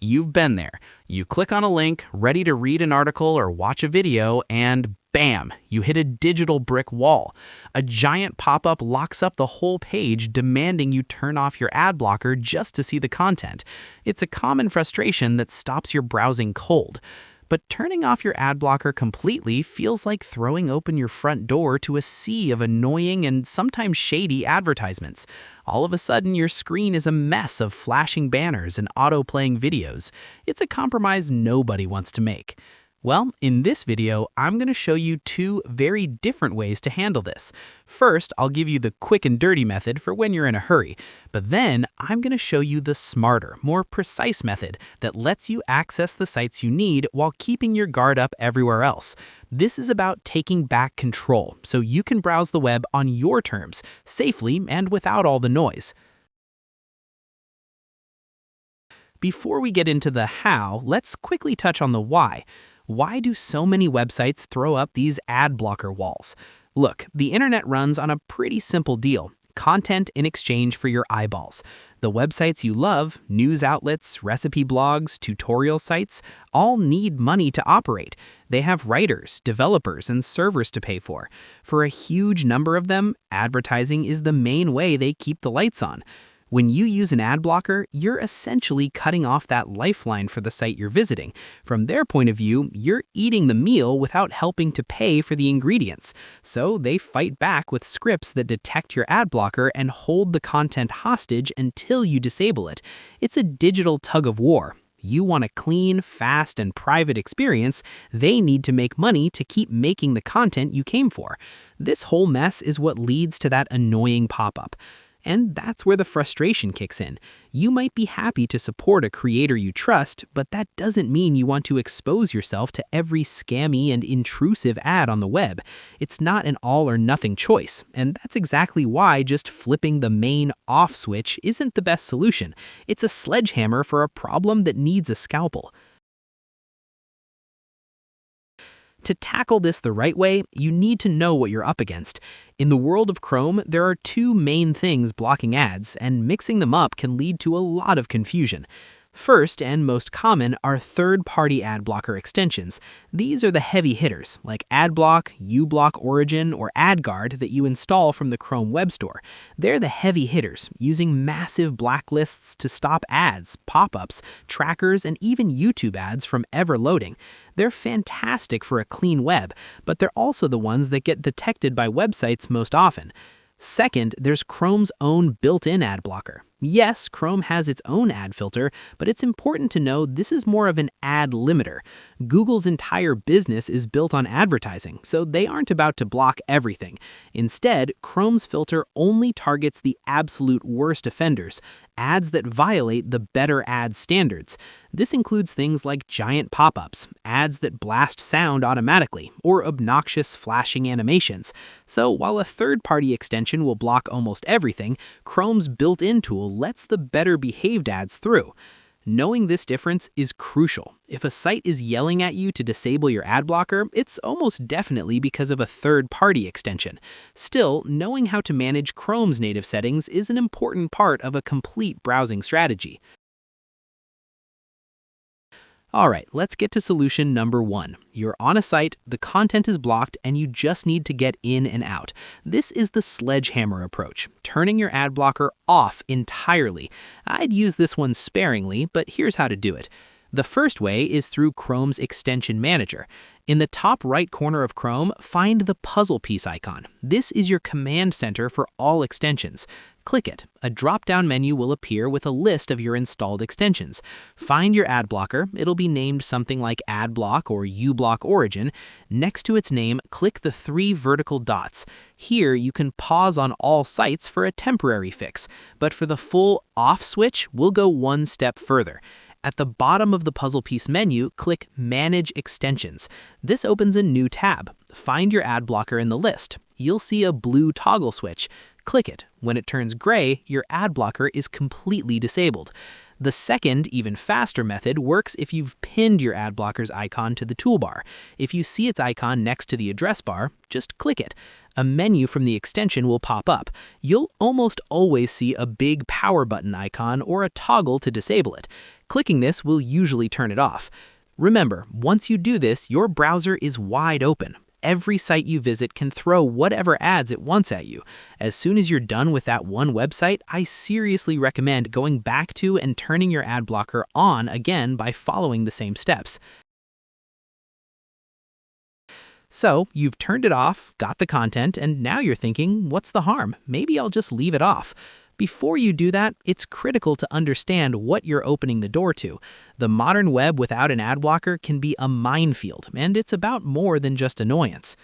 You've been there. You click on a link, ready to read an article or watch a video, and bam, you hit a digital brick wall. A giant pop-up locks up the whole page, demanding you turn off your ad blocker just to see the content. It's a common frustration that stops your browsing cold. But turning off your ad blocker completely feels like throwing open your front door to a sea of annoying and sometimes shady advertisements. All of a sudden, your screen is a mess of flashing banners and auto-playing videos. It's a compromise nobody wants to make. Well, in this video, I'm going to show you two very different ways to handle this. First, I'll give you the quick and dirty method for when you're in a hurry, but then I'm going to show you the smarter, more precise method that lets you access the sites you need while keeping your guard up everywhere else. This is about taking back control so you can browse the web on your terms, safely and without all the noise. Before we get into the how, let's quickly touch on the why. Why do so many websites throw up these ad blocker walls? Look, the internet runs on a pretty simple deal: content in exchange for your eyeballs. The websites you love, news outlets, recipe blogs, tutorial sites, all need money to operate. They have writers, developers, and servers to pay for. For a huge number of them, advertising is the main way they keep the lights on. When you use an ad blocker, you're essentially cutting off that lifeline for the site you're visiting. From their point of view, you're eating the meal without helping to pay for the ingredients. So they fight back with scripts that detect your ad blocker and hold the content hostage until you disable it. It's a digital tug of war. You want a clean, fast, and private experience. They need to make money to keep making the content you came for. This whole mess is what leads to that annoying pop-up. And that's where the frustration kicks in. You might be happy to support a creator you trust, but that doesn't mean you want to expose yourself to every scammy and intrusive ad on the web. It's not an all-or-nothing choice, and that's exactly why just flipping the main off switch isn't the best solution. It's a sledgehammer for a problem that needs a scalpel. To tackle this the right way, you need to know what you're up against. In the world of Chrome, there are two main things blocking ads, and mixing them up can lead to a lot of confusion. First, and most common, are third-party ad blocker extensions. These are the heavy hitters, like AdBlock, uBlock Origin, or AdGuard that you install from the Chrome Web Store. They're the heavy hitters, using massive blacklists to stop ads, pop-ups, trackers, and even YouTube ads from ever loading. They're fantastic for a clean web, but they're also the ones that get detected by websites most often. Second, there's Chrome's own built-in ad blocker. Yes, Chrome has its own ad filter, but it's important to know this is more of an ad limiter. Google's entire business is built on advertising, so they aren't about to block everything. Instead, Chrome's filter only targets the absolute worst offenders, ads that violate the better ad standards. This includes things like giant pop-ups, ads that blast sound automatically, or obnoxious flashing animations. So while a third-party extension will block almost everything, Chrome's built-in tool lets the better behaved ads through. Knowing this difference is crucial. If a site is yelling at you to disable your ad blocker, it's almost definitely because of a third-party extension. Still, knowing how to manage Chrome's native settings is an important part of a complete browsing strategy. Alright, let's get to solution number 1. You're on a site, the content is blocked, and you just need to get in and out. This is the sledgehammer approach, turning your ad blocker off entirely. I'd use this one sparingly, but here's how to do it. The first way is through Chrome's Extension Manager. In the top right corner of Chrome, find the puzzle piece icon. This is your command center for all extensions. Click it. A drop-down menu will appear with a list of your installed extensions. Find your ad blocker. It'll be named something like AdBlock or uBlock Origin. Next to its name, click the 3 vertical dots. Here, you can pause on all sites for a temporary fix, but for the full off switch, we'll go one step further. At the bottom of the puzzle piece menu, click Manage Extensions. This opens a new tab. Find your ad blocker in the list. You'll see a blue toggle switch. Click it. When it turns gray, your ad blocker is completely disabled. The second, even faster method works if you've pinned your ad blocker's icon to the toolbar. If you see its icon next to the address bar, just click it. A menu from the extension will pop up. You'll almost always see a big power button icon or a toggle to disable it. Clicking this will usually turn it off. Remember, once you do this, your browser is wide open. Every site you visit can throw whatever ads it wants at you. As soon as you're done with that one website, I seriously recommend going back to and turning your ad blocker on again by following the same steps. So, you've turned it off, got the content, and now you're thinking, what's the harm? Maybe I'll just leave it off. Before you do that, it's critical to understand what you're opening the door to. The modern web without an ad blocker can be a minefield, and it's about more than just annoyance.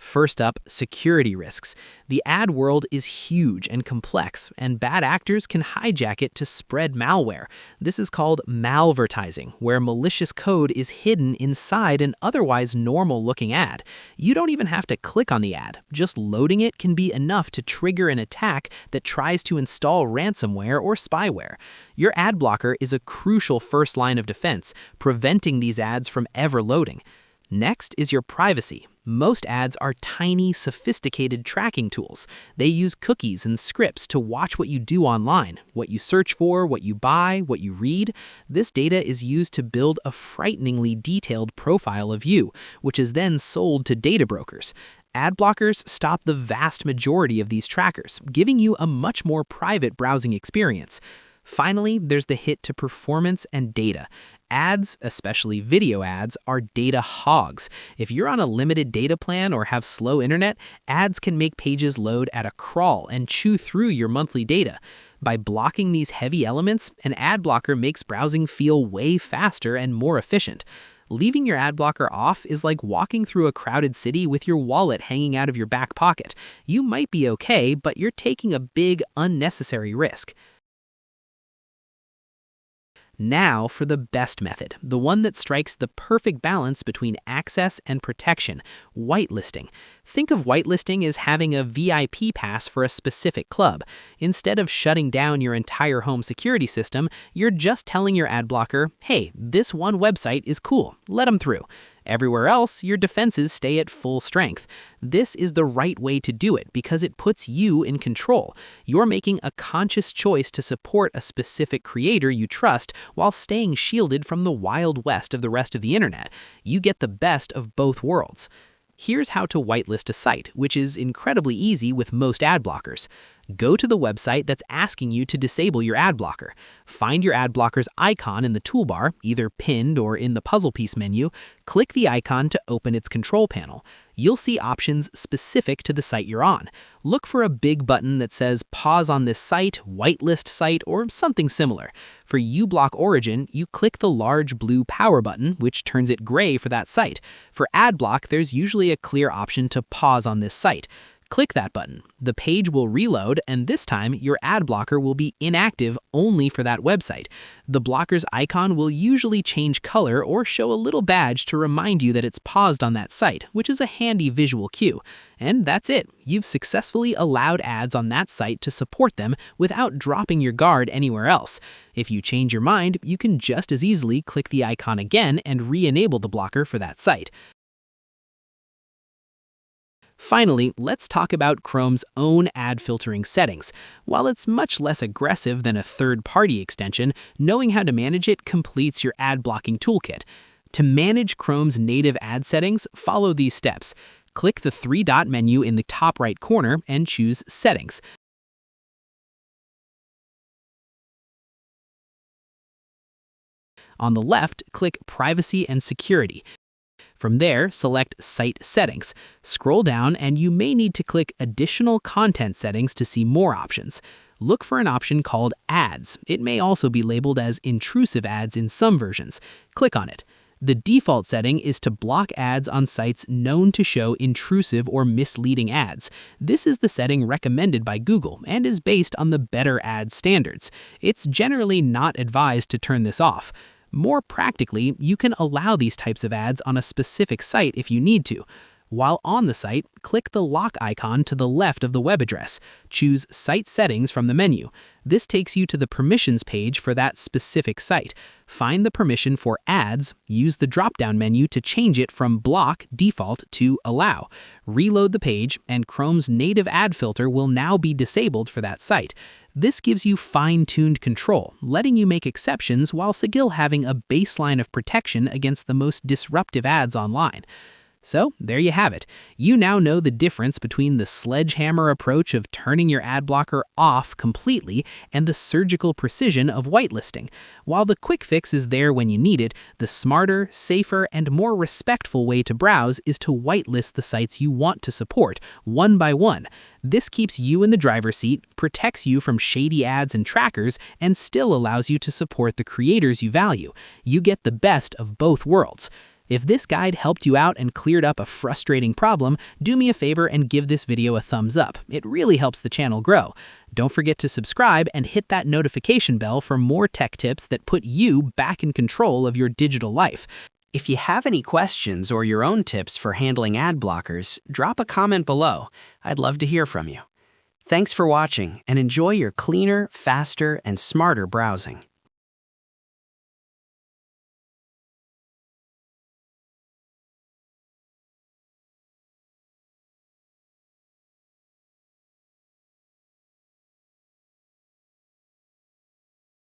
First up, security risks. The ad world is huge and complex, and bad actors can hijack it to spread malware. This is called malvertising, where malicious code is hidden inside an otherwise normal-looking ad. You don't even have to click on the ad. Just loading it can be enough to trigger an attack that tries to install ransomware or spyware. Your ad blocker is a crucial first line of defense, preventing these ads from ever loading. Next is your privacy. Most ads are tiny, sophisticated tracking tools. They use cookies and scripts to watch what you do online, what you search for, what you buy, what you read. This data is used to build a frighteningly detailed profile of you, which is then sold to data brokers. Ad blockers stop the vast majority of these trackers, giving you a much more private browsing experience. Finally, there's the hit to performance and data. Ads, especially video ads, are data hogs. If you're on a limited data plan or have slow internet, ads can make pages load at a crawl and chew through your monthly data. By blocking these heavy elements, an ad blocker makes browsing feel way faster and more efficient. Leaving your ad blocker off is like walking through a crowded city with your wallet hanging out of your back pocket. You might be okay, but you're taking a big, unnecessary risk. Now for the best method, the one that strikes the perfect balance between access and protection, whitelisting. Think of whitelisting as having a VIP pass for a specific club. Instead of shutting down your entire home security system, you're just telling your ad blocker, hey, this one website is cool, let them through. Everywhere else, your defenses stay at full strength. This is the right way to do it because it puts you in control. You're making a conscious choice to support a specific creator you trust while staying shielded from the wild west of the rest of the internet. You get the best of both worlds. Here's how to whitelist a site, which is incredibly easy with most ad blockers. Go to the website that's asking you to disable your ad blocker. Find your ad blocker's icon in the toolbar, either pinned or in the puzzle piece menu. Click the icon to open its control panel. You'll see options specific to the site you're on. Look for a big button that says pause on this site, whitelist site, or something similar. For uBlock origin, you click the large blue power button, which turns it gray for that site. For AdBlock, there's usually a clear option to pause on this site. Click that button. The page will reload, and this time your ad blocker will be inactive only for that website. The blocker's icon will usually change color or show a little badge to remind you that it's paused on that site, which is a handy visual cue. And that's it. You've successfully allowed ads on that site to support them without dropping your guard anywhere else. If you change your mind, you can just as easily click the icon again and re-enable the blocker for that site. Finally, let's talk about Chrome's own ad filtering settings. While it's much less aggressive than a third-party extension, knowing how to manage it completes your ad blocking toolkit. To manage Chrome's native ad settings, follow these steps. Click the three-dot menu in the top right corner and choose Settings. On the left, click Privacy and Security. From there, select Site Settings. Scroll down and you may need to click Additional Content Settings to see more options. Look for an option called Ads. It may also be labeled as Intrusive Ads in some versions. Click on it. The default setting is to block ads on sites known to show intrusive or misleading ads. This is the setting recommended by Google and is based on the Better Ads standards. It's generally not advised to turn this off. More practically, you can allow these types of ads on a specific site if you need to. While on the site, click the lock icon to the left of the web address. Choose Site Settings from the menu. This takes you to the permissions page for that specific site. Find the permission for ads, use the drop-down menu to change it from block default to allow. Reload the page, and Chrome's native ad filter will now be disabled for that site. This gives you fine-tuned control, letting you make exceptions while still having a baseline of protection against the most disruptive ads online. So, there you have it. You now know the difference between the sledgehammer approach of turning your ad blocker off completely and the surgical precision of whitelisting. While the quick fix is there when you need it, the smarter, safer, and more respectful way to browse is to whitelist the sites you want to support, one by one. This keeps you in the driver's seat, protects you from shady ads and trackers, and still allows you to support the creators you value. You get the best of both worlds. If this guide helped you out and cleared up a frustrating problem, do me a favor and give this video a thumbs up. It really helps the channel grow. Don't forget to subscribe and hit that notification bell for more tech tips that put you back in control of your digital life. If you have any questions or your own tips for handling ad blockers, drop a comment below. I'd love to hear from you. Thanks for watching, and enjoy your cleaner, faster, and smarter browsing.